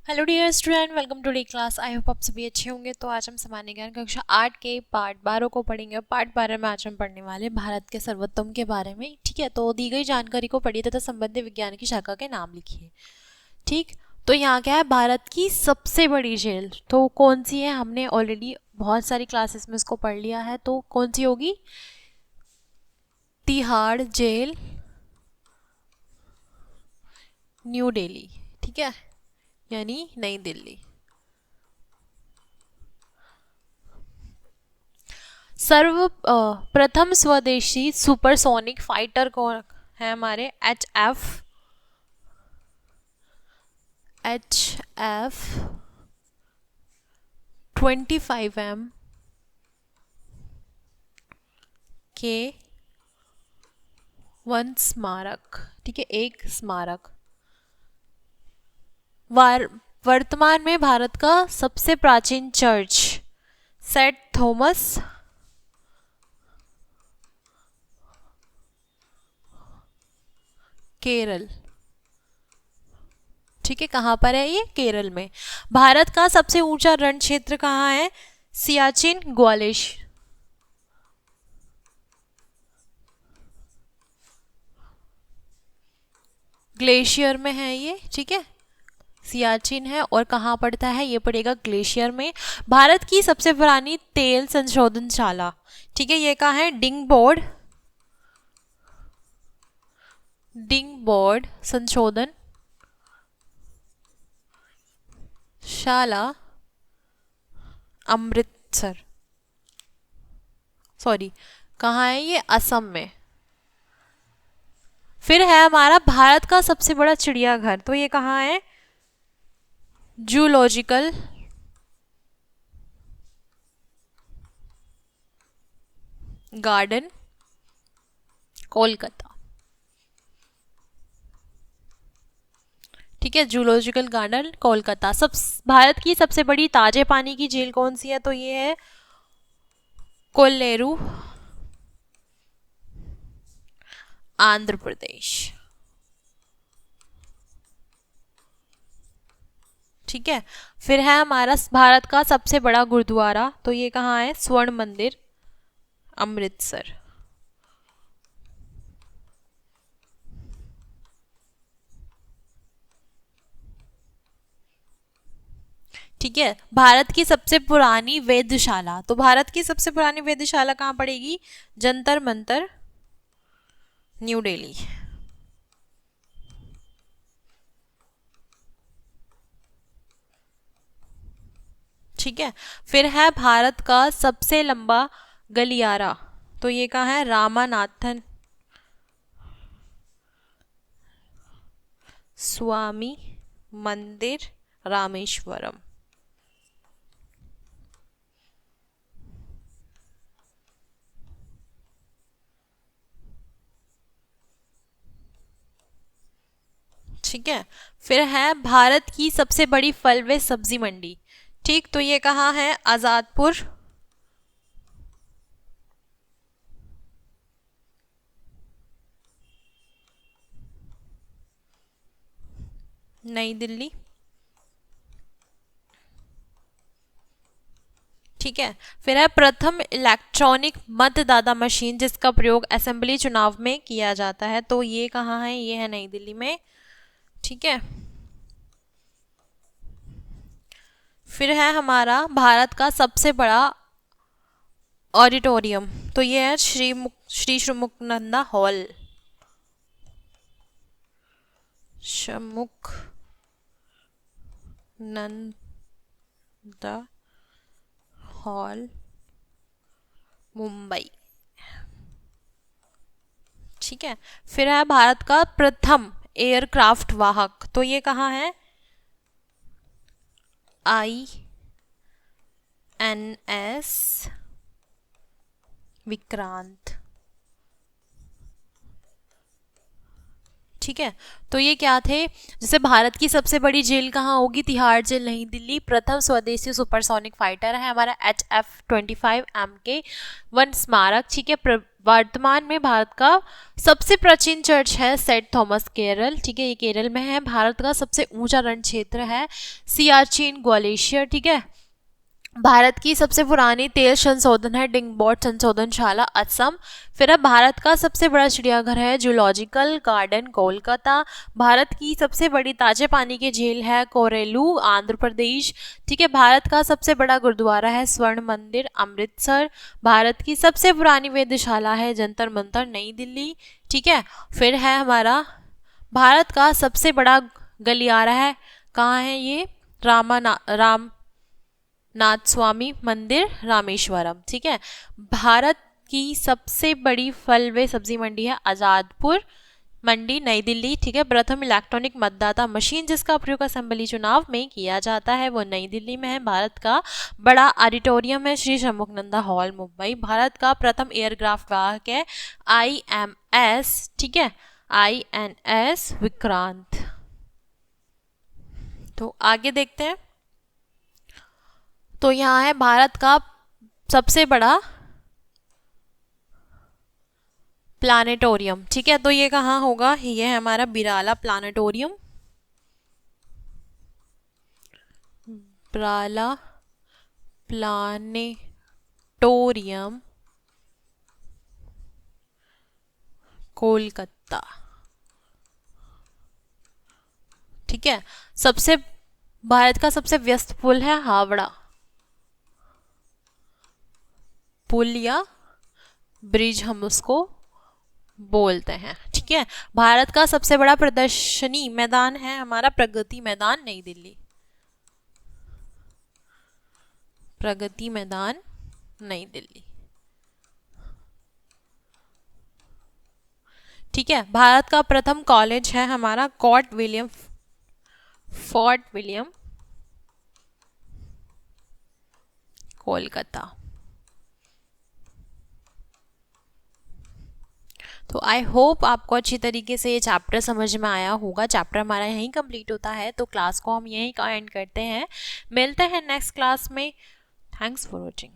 Hello dear student, welcome today class. I hope आप सभी अच्छे होंगे। तो आज हम सामान्य ज्ञान कक्षा 8 के पार्ट 12 को पढ़ेंगे। पार्ट 12 में आज हम पढ़ने वाले भारत के सर्वोत्तम के बारे में। ठीक है, तो दी गई जानकारी को पढ़िए तथा संबंधित विज्ञान की शाखा के नाम लिखिए। ठीक, तो यहाँ क्या है, भारत की सबसे बड़ी जेल तो कौन सी है? हमने ऑलरेडी बहुत सारी क्लासेस में इसको पढ़ लिया है। तो कौन सी होगी? Tihar jail, New Delhi. ठीक है, यानी नई दिल्ली। प्रथम स्वदेशी सुपरसोनिक फाइटर कौन है? हमारे एच एफ 25M के वन स्मारक। ठीक है, एक स्मारक। वर्तमान में भारत का सबसे प्राचीन चर्च सेंट थॉमस केरल। ठीक है, कहाँ पर है ये? केरल में। भारत का सबसे ऊंचा रण क्षेत्र कहाँ है? सियाचिन, ग्वालियर। ग्लेशियर में है ये। ठीक है, सियाचिन है और कहाँ पड़ता है? ये पड़ेगा ग्लेशियर में। भारत की सबसे पुरानी तेल संशोधनशाला, ठीक है, ये कहाँ है? डिंगबोर्ड संशोधन शाला, अमृतसर। सॉरी, कहाँ है ये? असम में। फिर है हमारा भारत का सबसे बड़ा चिड़ियाघर, तो ये कहाँ है? Zoological garden, Kolkata. ठीक है, जूलॉजिकल गार्डन कोलकाता। भारत की सबसे बड़ी ताजे पानी की झील कौन सी है? तो ये है कोल्लेरू, आंध्र प्रदेश। ठीक है, फिर है हमारा भारत का सबसे बड़ा गुरुद्वारा, तो ये कहाँ है? स्वर्ण मंदिर, अमृतसर। ठीक है, भारत की सबसे पुरानी वेधशाला, तो भारत की सबसे पुरानी वेधशाला कहाँ पड़ेगी? जंतर मंतर, न्यू दिल्ली। ठीक है, फिर है भारत का सबसे लंबा गलियारा, तो ये कहाँ है? रामानाथन स्वामी मंदिर, रामेश्वरम। ठीक है, फिर है भारत की सबसे बड़ी फल व सब्जी मंडी। ठीक, तो ये कहाँ है? आजादपुर, नई दिल्ली। ठीक है, फिर है प्रथम इलेक्ट्रॉनिक मतदाता मशीन जिसका प्रयोग असेंबली चुनाव में किया जाता है, तो ये कहाँ है? ये है नई दिल्ली में। ठीक है, फिर है हमारा भारत का सबसे बड़ा ऑडिटोरियम, तो ये है श्री श्रीमुखनंदा हॉल, शमुख नंदा हॉल, मुंबई। ठीक है, फिर है भारत का प्रथम एयरक्राफ्ट वाहक, तो ये कहाँ है? INS विक्रांत। ठीक है, तो ये क्या थे? जैसे भारत की सबसे बड़ी जेल कहाँ होगी? तिहाड़ जेल, नई दिल्ली। प्रथम स्वदेशी सुपरसोनिक फाइटर है हमारा HF-25M के वन स्मारक। ठीक है, वर्तमान में भारत का सबसे प्राचीन चर्च है सेंट थॉमस केरल, ठीक है, ये केरल में है। भारत का सबसे ऊंचा रण क्षेत्र है सियाचिन ग्लेशियर, ठीक है। भारत की सबसे पुरानी तेल संशोधन है डिंगबोट संशोधनशाला असम। फिर है भारत का सबसे बड़ा चिड़ियाघर है जूलॉजिकल गार्डन कोलकाता। भारत की सबसे बड़ी ताजे पानी की झील है कोरेलू आंध्र प्रदेश, ठीक है। भारत का सबसे बड़ा गुरुद्वारा है स्वर्ण मंदिर अमृतसर। भारत की सबसे पुरानी वेधशाला है जंतर मंतर नई दिल्ली, ठीक है। फिर है हमारा भारत का सबसे बड़ा गलियारा है, कहाँ है ये, रामनाथ स्वामी मंदिर रामेश्वरम, ठीक है। भारत की सबसे बड़ी फल व सब्जी मंडी है आजादपुर मंडी नई दिल्ली, ठीक है। प्रथम इलेक्ट्रॉनिक मतदाता मशीन जिसका प्रयोग असेंबली चुनाव में किया जाता है वो नई दिल्ली में है। भारत का बड़ा ऑडिटोरियम है श्री शंमुखनंदा हॉल मुंबई। भारत का प्रथम एयरक्राफ्ट वाहक है INS, ठीक है, INS विक्रांत। तो आगे देखते हैं। तो यहाँ है भारत का सबसे बड़ा प्लानेटोरियम, ठीक है। तो ये कहाँ होगा, ये है हमारा बिराला प्लानेटोरियम, बिराला प्लानेटोरियम कोलकाता, ठीक है। सबसे भारत का सबसे व्यस्त पुल है हावड़ा पुल या ब्रिज हम उसको बोलते हैं, ठीक है। भारत का सबसे बड़ा प्रदर्शनी मैदान है हमारा प्रगति मैदान नई दिल्ली, प्रगति मैदान नई दिल्ली, ठीक है। भारत का प्रथम कॉलेज है हमारा फोर्ट विलियम कोलकाता। तो आई होप आपको अच्छी तरीके से ये चैप्टर समझ में आया होगा। चैप्टर हमारा यहीं कंप्लीट होता है, तो क्लास को हम यहीं का एंड करते हैं। मिलते हैं नेक्स्ट क्लास में। Thanks for watching.